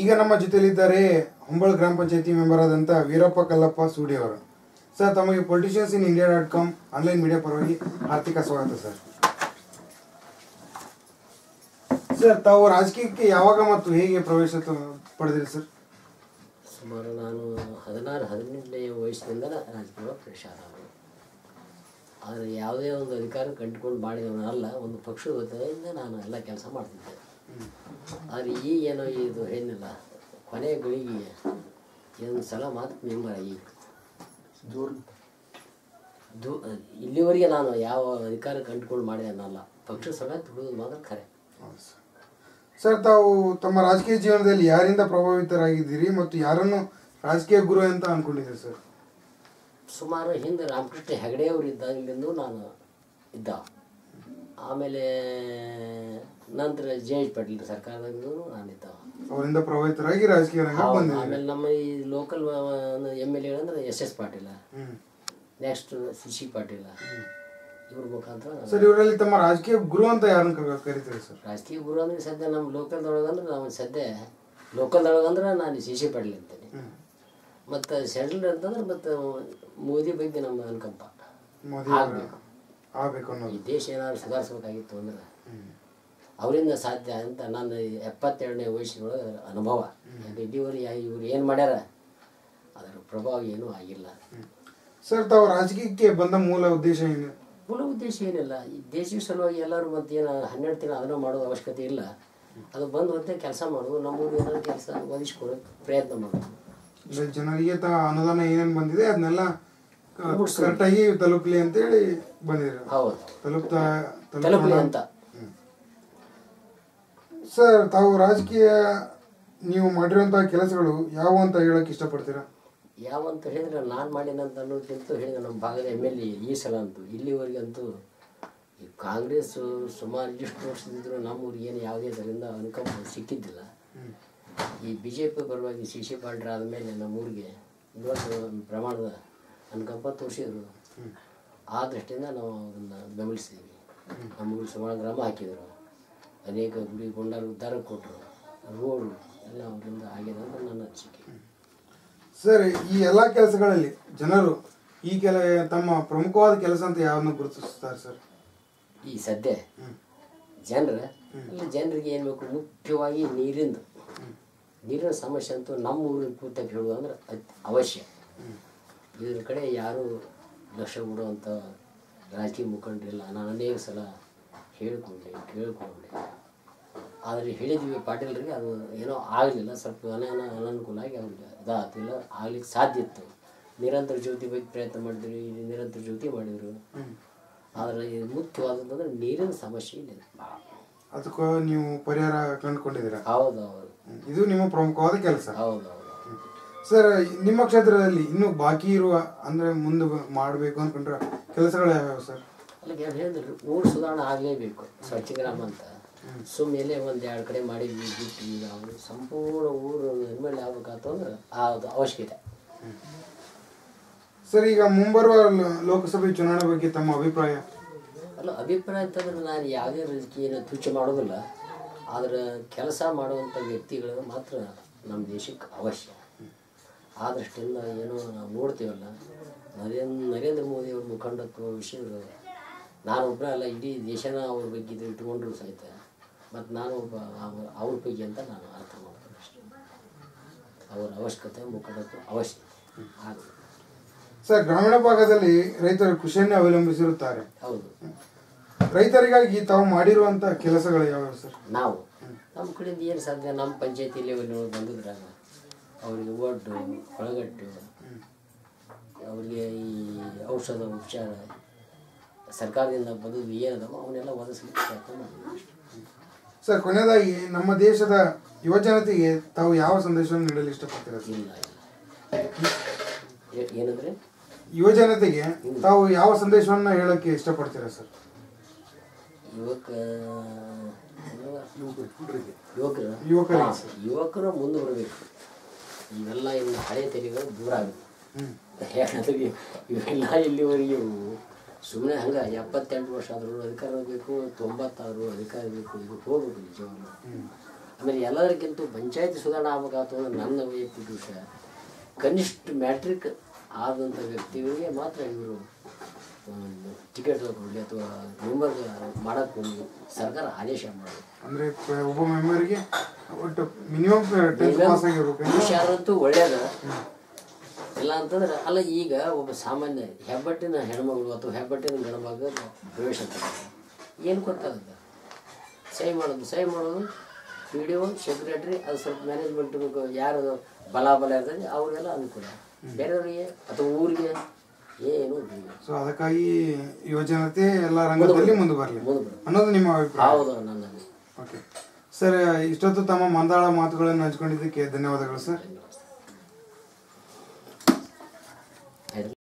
ಈಗ ನಮ್ಮ ಜೊತೆಯಲ್ಲಿದ್ದಾರೆ ಹೊಂಬಳ ಗ್ರಾಮ ಪಂಚಾಯತಿ ಮೆಂಬರ್ ಆದಂಥ ವೀರಪ್ಪ ಕಲ್ಲಪ್ಪ ಸೂಡಿ ಅವರು. ಸರ್, ತಮಗೆ ಪೊಲಿಟಿಷಿಯನ್ಸ್ ಇನ್ ಇಂಡಿಯಾ.com ಆನ್ಲೈನ್ ಮೀಡಿಯಾ ಪರವಾಗಿ ಆರ್ಥಿಕ ಸ್ವಾಗತ ಸರ್. ಸರ್, ತಾವು ರಾಜಕೀಯಕ್ಕೆ ಯಾವಾಗ ಮತ್ತು ಹೇಗೆ ಪ್ರವೇಶ ಪಡೆದಿರಿ ಸರ್? ಸುಮಾರು ನಾನು 16-17ನೇ ವಯಸ್ಸಿನಿಂದ ರಾಜಕೀಯ ಪ್ರವೇಶ ಆದವರು. ಆದರೆ ಯಾವುದೇ ಒಂದು ಅಧಿಕಾರ ಕಂಡುಕೊಂಡು ಮಾಡಿದವನಲ್ಲ, ಒಂದು ಪಕ್ಷದ ವತಿಯಿಂದ ನಾನು ಎಲ್ಲ ಕೆಲಸ ಮಾಡ್ತಿದ್ದೆ. ಆದರೆ ಈಗೇನೋ ಇದು ಏನಿಲ್ಲ, ಕೊನೆ ಗಳಿಗೆ ಇದೊಂದು ಸಲ ಮಾತ್ರ ಮೆಂಬರ್ ಆಗಿ ಇಲ್ಲಿವರೆಗೆ ನಾನು ಯಾವ ಅಧಿಕಾರ ಕಂಡುಕೊಂಡು ಮಾಡಿದನಲ್ಲ, ಪಕ್ಷ ಸಮೇತ ದುಡಿಯೋದು ಮಾತ್ರ ಖರೆ. ಸರ್, ತಾವು ತಮ್ಮ ರಾಜಕೀಯ ಜೀವನದಲ್ಲಿ ಯಾರಿಂದ ಪ್ರಭಾವಿತರಾಗಿದ್ದೀರಿ ಮತ್ತು ಯಾರನ್ನು ರಾಜಕೀಯ ಗುರು ಅಂತ ಅಂದ್ಕೊಂಡಿದ್ದೀರಿ ಸರ್? ಸುಮಾರು ಹಿಂದೆ ರಾಮಕೃಷ್ಣ ಹೆಗಡೆ ಅವರು ಇದ್ದಾಗಲಿಂದ ನಾನು ಇದ್ದ. ಆಮೇಲೆ ನಂತರ ಜೆ.ಎಚ್. ಪಾಟೀಲ್ ಸರ್ಕಾರದಾಗಿದ್ದು ನಾನಿದ್ದ. ಅವರಿಂದ ಪ್ರಭಾವಿತರಾಗಿ ರಾಜಕೀಯ ಆಮೇಲೆ ನಮ್ಮ ಈ ಲೋಕಲ್ ಎಮ್.ಎಲ್.ಎ ಅಂದ್ರೆ SS. Patil, next C Patil, ಇವ್ರ ಮುಖಾಂತರ. ಸರ್, ಇವರಲ್ಲಿ ತಮ್ಮ ರಾಜಕೀಯ ಗುರು ಅಂತ ಯಾರನ್ನ ಕರಿತೀರಿ ಸರ್? ರಾಜಕೀಯ ಗುರು ಅಂದ್ರೆ ಸದ್ಯ ನಮ್ಮ ಲೋಕಲ್ದೊಳಗಂದ್ರೆ ನಾವು ಸದ್ಯ ಲೋಕಲ್ದೊಳಗಂದ್ರೆ ನಾನು ಸಿ ಪಾಟೀಲ್ ಅಂತೇನೆ. ಮತ್ತು ಸೆಂಟ್ರಲ್ ಅಂತಂದ್ರೆ ಮತ್ತು ಮೋದಿ ಬಗ್ಗೆ ನಮ್ಮ ಅನ್ಕಂಪ ಆಗಬೇಕು ಅನ್ನೋದು. ಈ ದೇಶ ಏನಾದ್ರು ಸುಧಾರಿಸ್ಬೇಕಾಗಿತ್ತು ಅಂದ್ರೆ ಅವರಿಂದ ಸಾಧ್ಯ ಅಂತ ನಾನು 72ನೇ ವಯಸ್ಸಿನೊಳಗೆ ಅನುಭವ. ಇಲ್ಲಿವರೆಗೆ ಇವ್ರು ಏನು ಮಾಡ್ಯಾರ ಅದರ ಪ್ರಭಾವ ಏನೂ ಆಗಿಲ್ಲ. ಸರ್, ತಾವು ರಾಜಕೀಯಕ್ಕೆ ಬಂದ ಮೂಲ ಉದ್ದೇಶ ಏನು? ಮೂಲ ಉದ್ದೇಶ ಏನಿಲ್ಲ, ಈ ದೇಶದ ಸಲುವಾಗಿ ಎಲ್ಲರೂ ಮತ್ತು ಏನು 12 ತಿಂಗಳು ಅದನ್ನು ಮಾಡೋದು ಅವಶ್ಯಕತೆ ಇಲ್ಲ. ಅದು ಬಂದು ಹೊತ್ತೆ ಕೆಲಸ ಮಾಡೋದು, ನಮ್ಮೂರಿಗೆ ಏನಾದ್ರು ಕೆಲಸ ಒದಗಿಸ್ಕೊಡೋಕೆ ಪ್ರಯತ್ನ ಮಾಡೋದು. ಜನರಿಗೆ ಅನುದಾನ ಏನೇನು ಬಂದಿದೆ ಅದನ್ನೆಲ್ಲ ಕರೆಕ್ಟಾಗಿ ತಲುಪಲಿ ಅಂತೇಳಿ ಬಂದಿದ್ರು. ಹೌದು, ತಲುಪಲಿ ಅಂತ. ಸರ್, ತಾವು ರಾಜಕೀಯ ನೀವು ಮಾಡಿರುವಂತಹ ಕೆಲಸಗಳು ಯಾವ ಅಂತ ಹೇಳಕ್ ಇಷ್ಟಪಡ್ತೀರಾ? ಯಾವಂತ ಹೇಳಿದ್ರೆ ನಾನು ಮಾಡಿದಂತ ಅನ್ನೋದಕ್ಕಿಂತ ಹೇಳಿದ್ರೆ ನಮ್ಮ ಭಾಗದ ಎಮ್.ಎಲ್.ಎ ಈ ಸಲ ಅಂತೂ ಇಲ್ಲಿವರೆಗಂತೂ ಈ ಕಾಂಗ್ರೆಸ್ ಸುಮಾರು ಇಷ್ಟು ವರ್ಷದಿದ್ರು ನಮ್ಮೂರಿಗೆ ಏನು ಯಾವುದೇ ಇದರಿಂದ ಅನುಕಂಪ ಸಿಕ್ಕಿದ್ದಿಲ್ಲ. ಈ ಬಿ.ಜೆ.ಪಿ ಪರವಾಗಿ ಸಿ ಪಾಟೀಲ್ ಆದಮೇಲೆ ನಮ್ಮೂರಿಗೆ ಇವತ್ತು ಪ್ರಮಾಣದ ಅನುಕಂಪ ತೋರಿಸಿದ್ರು. ಆ ದೃಷ್ಟಿಯಿಂದ ನಾವು ಅದನ್ನು ಬೆಂಬಲಿಸಿದ್ದೀವಿ. ನಮ್ಮೂರು ಸುಮಾರು ಗ್ರಾಮ ಹಾಕಿದರು, ಅನೇಕ ಗುಡಿ ಗೊಂಡಾರು ಉದ್ಧಾರ ಕೊಟ್ಟರು, ರೋಡು ಎಲ್ಲ ಅವರಿಂದ ಆಗಿದೆ ಅಂತ ನನ್ನ ಅನಿಸಿಕೆ. ಸರ್, ಈ ಎಲ್ಲ ಕೆಲಸಗಳಲ್ಲಿ ಜನರು ತಮ್ಮ ಪ್ರಮುಖವಾದ ಕೆಲಸ ಅಂತ ಯಾವನ್ನ ಗುರುತಿಸ್ತಾರೆ ಸರ್? ಈ ಸದ್ಯ ಜನರಿಗೆ ಏನು ಬೇಕು, ಮುಖ್ಯವಾಗಿ ನೀರಿನ ಸಮಸ್ಯೆ ಅಂತೂ ನಮ್ಮ ಊರಿನ ಕೂತಾಗ ಹೇಳೋದು ಅಂದ್ರೆ ಅವಶ್ಯ. ಇದ್ರ ಕಡೆ ಯಾರೂ ಲಕ್ಷ್ಯ ಕೊಡುವಂಥ ರಾಜಕೀಯ ಮುಖಂಡರಿಲ್ಲ. ನಾನು ಅನೇಕ ಸಲ ಕೇಳಿಕೊಂಡೆ. ಆದರೆ ಹೇಳಿದ್ವಿ ಪಾಟೀಲ್ರಿಗೆ, ಅದು ಏನೋ ಆಗಲಿಲ್ಲ, ಸ್ವಲ್ಪ ಅನನುಕೂಲ ಆಗಿ ಅವ್ರಿಗೆ ಅದಾಗ್ತಿಲ್ಲ, ಆಗ್ಲಿಕ್ಕೆ ಸಾಧ್ಯ ಇತ್ತು. ನಿರಂತರ ಜ್ಯೋತಿ ಬಗ್ಗೆ ಪ್ರಯತ್ನ ಮಾಡಿದ್ರಿ, ನಿರಂತರ ಜ್ಯೋತಿ ಮಾಡಿದರು. ಆದರೆ ಮುಖ್ಯವಾದಂತಂದ್ರೆ ನೀರಿನ ಸಮಸ್ಯೆ ಇಲ್ಲ. ಅದಕ್ಕೂ ನೀವು ಪರಿಹಾರ ಕಂಡುಕೊಂಡಿದ್ದೀರಾ? ಹೌದು, ಇದು ನಿಮ್ಮ ಪ್ರಮುಖವಾದ ಕೆಲಸ. ಹೌದು. ಸರ್, ನಿಮ್ಮ ಕ್ಷೇತ್ರದಲ್ಲಿ ಇನ್ನೂ ಬಾಕಿ ಇರುವ ಅಂದ್ರೆ ಮುಂದೆ ಮಾಡಬೇಕು ಅಂದ್ಕೊಂಡ್ರೆ ಕೆಲಸಗಳು ಯಾವ್ಯಾವ ಸರ್? ಅಲ್ಲಿಗೆ ಹೇಳಿದ್ರು, ಊರು ಸುಧಾರಣೆ ಆಗಲೇಬೇಕು. ಸ್ವಚ್ಛ ಗ್ರಾಮ ಅಂತ ಸುಮ್ಮನೆ ಒಂದು 2 ಕಡೆ ಮಾಡಿದ್ವಿ ಬಿಟ್ಟು ಈಗ ಅವರು ಸಂಪೂರ್ಣ ಊರು ಎಮ್.ಎಲ್.ಎ ಆಗ್ಬೇಕಾಯ್ತು ಅಂದ್ರೆ ಅದು ಅವಶ್ಯಕತೆ. ಸರ್, ಈಗ ಮುಂಬರುವ ಲೋಕಸಭೆ ಚುನಾವಣೆ ಬಗ್ಗೆ ತಮ್ಮ ಅಭಿಪ್ರಾಯ? ಅಭಿಪ್ರಾಯ ಅಂತಂದ್ರೆ ನಾನು ಯಾವುದೇ ರಾಜಕೀಯ ತುಚ್ಛ ಮಾಡೋದಿಲ್ಲ. ಆದರೆ ಕೆಲಸ ಮಾಡುವಂಥ ವ್ಯಕ್ತಿಗಳು ಮಾತ್ರ ನಮ್ಮ ದೇಶಕ್ಕೆ ಅವಶ್ಯ. ಆ ದೃಷ್ಟಿಯಿಂದ ಏನೋ ನಾವು ನೋಡ್ತೀವಲ್ಲ, ನರೇಂದ್ರ ಮೋದಿ ಅವ್ರ ಮುಖಂಡತ್ವ ವಿಷಯಗಳು ನಾನು ಒಬ್ಬರೇ ಅಲ್ಲ, ಇಡೀ ದೇಶನ ಅವ್ರ ಬಗ್ಗೆ ಇಟ್ಕೊಂಡ್ರು ಸಹಿತ, ಮತ್ತು ನಾನು ಒಬ್ಬ ಅವ್ರ ಬಗ್ಗೆ ಅಂತ ನಾನು ಅರ್ಥ ಮಾಡ್ತೀನಿ ಅಷ್ಟೇ. ಅವರ ಅವಶ್ಯಕತೆ ಮುಖಂಡತ್ವ ಅವಶ್ಯ ಆಗುತ್ತೆ. ಸರ್, ಗ್ರಾಮೀಣ ಭಾಗದಲ್ಲಿ ರೈತರು ಕೃಷಿಯನ್ನೇ ಅವಲಂಬಿಸಿರುತ್ತಾರೆ. ಹೌದು. ರೈತರಿಗಾಗಿ ತಾವು ಮಾಡಿರುವಂಥ ಕೆಲಸಗಳು ಯಾವ್ಯಾವ ಸರ್? ನಾವು ನಮ್ಮ ಕಡೆಯಿಂದ ಏನು ಸಾಧ್ಯ, ನಮ್ಮ ಪಂಚಾಯತಿ ಲೆವೆಲ್ ಬಂದಿದ್ರಾಗ ಅವರಿಗೆ ಒಡ್ಡು, ಕೊಳಗಟ್ಟು, ಅವರಿಗೆ ಈ ಔಷಧ ಉಪಚಾರ ಸರ್ಕಾರದಿಂದ ಬಂದದ್ದು ಏನದವ ಅವನ್ನೆಲ್ಲ ಒದಗಿಸಲಿಕ್ಕೆ ಪ್ರಯತ್ನ ಮಾಡಿದ್ವಿ. ಸರ್, ಕೊನೆಯದಾಗಿ ನಮ್ಮ ದೇಶದ ಯುವಜನತೆಗೆ ತಾವು ಯಾವ ಸಂದೇಶವನ್ನು ನೀಡಲು ಇಷ್ಟಪಡ್ತೀರಾ? ಇಲ್ಲ ಏನಂದ್ರೆ ಯುವಜನತೆಗೆ ತಾವು ಯಾವ ಸಂದೇಶವನ್ನು ಹೇಳಕ್ಕೆ ಇಷ್ಟಪಡ್ತೀರಾ ಸರ್? ಯುವಕರು ಮುಂದೆ ಬರಬೇಕು. ಇವೆಲ್ಲ ಇನ್ನು ಹಳೆ ತೆರಿಗಳು ದೂರ ಆಗುತ್ತೆ. ಯಾಕಂದ್ರೆ ಇವೆಲ್ಲ ಇಲ್ಲಿವರೆಗೆ ಸುಮ್ಮನೆ ಹಂಗೆ 78 ವರ್ಷ ಆದರೂ ಅಧಿಕಾರ ಬೇಕು, 90 ಆದರೂ ಅಧಿಕಾರ ಬೇಕು, ಇದು ಹೋಗ್ಬೇಕು ನಿಜವಾಗ್ಲೂ. ಆಮೇಲೆ ಎಲ್ಲದಕ್ಕಿಂತ ಪಂಚಾಯತಿ ಸುಧಾರಣೆ ಆಗ್ಬೇಕಾಗ್ತದೆ ಅಂದ್ರೆ ನನ್ನ ವೈಯಕ್ತಿಕ ವಿಷಯ ಕನಿಷ್ಠ ಮ್ಯಾಟ್ರಿಕ್ ಆದಂಥ ವ್ಯಕ್ತಿಗಳಿಗೆ ಮಾತ್ರ ಇವರು ಟಿಕೆಟ್ ಕೊಡಲಿ ಅಥವಾ ಮೆಂಬರ್ ಮಾಡೋಕ್ಕೆ ಸರ್ಕಾರ ಆದೇಶ ಮಾಡಬೇಕು. ಅಂದರೆ ಒಬ್ಬ ಮೆಂಬರ್ಗೆ ಒಟ್ಟು ಮಿನಿಮಮ್ 10th ಪಾಸ್ ಆಗಿರ್ಬೇಕು. ಹುಷಾರಂತೂ ಒಳ್ಳೇದು ಇಲ್ಲ ಅಂತಂದ್ರೆ ಅಲ್ಲ. ಈಗ ಒಬ್ಬ ಸಾಮಾನ್ಯ ಹೆಬ್ಬಟ್ಟಿನ ಹೆಣ್ಮಗಳು ಅಥವಾ ಹೆಬ್ಬಟ್ಟಿನ ಗಂಡ್ಮಗ ಪ್ರವೇಶ ಏನು ಗೊತ್ತಾಗುತ್ತೆ? ಸಹಿ ಮಾಡೋದು ಪಿ ಡಿ ಒ ಸೆಕ್ರೆಟ್ರಿ, ಅದು ಸ್ವಲ್ಪ ಮ್ಯಾನೇಜ್ಮೆಂಟ್ ಯಾರು ಬಲ ಇರ್ತದೆ ಅವ್ರಿಗೆಲ್ಲ ಅನುಕೂಲ, ಬೇರೆಯವ್ರಿಗೆ ಅಥವಾ ಊರಿಗೆ ಏನು. ಸೊ ಅದಕ್ಕಾಗಿ ಯುವಜನತೆ ಎಲ್ಲ ರಂಗದಲ್ಲಿ ಮುಂದೆ ಬರಲಿ ಅನ್ನೋದು ನಿಮ್ಮ ಅಭಿಪ್ರಾಯ? ಹೌದು, ನನ್ನ. ಓಕೆ ಸರ್, ಇಷ್ಟೊತ್ತು ತಮ್ಮ ಮಂದಾಳ ಮಾತುಗಳನ್ನು ಹಂಚ್ಕೊಂಡಿದ್ದಕ್ಕೆ ಧನ್ಯವಾದಗಳು ಸರ್.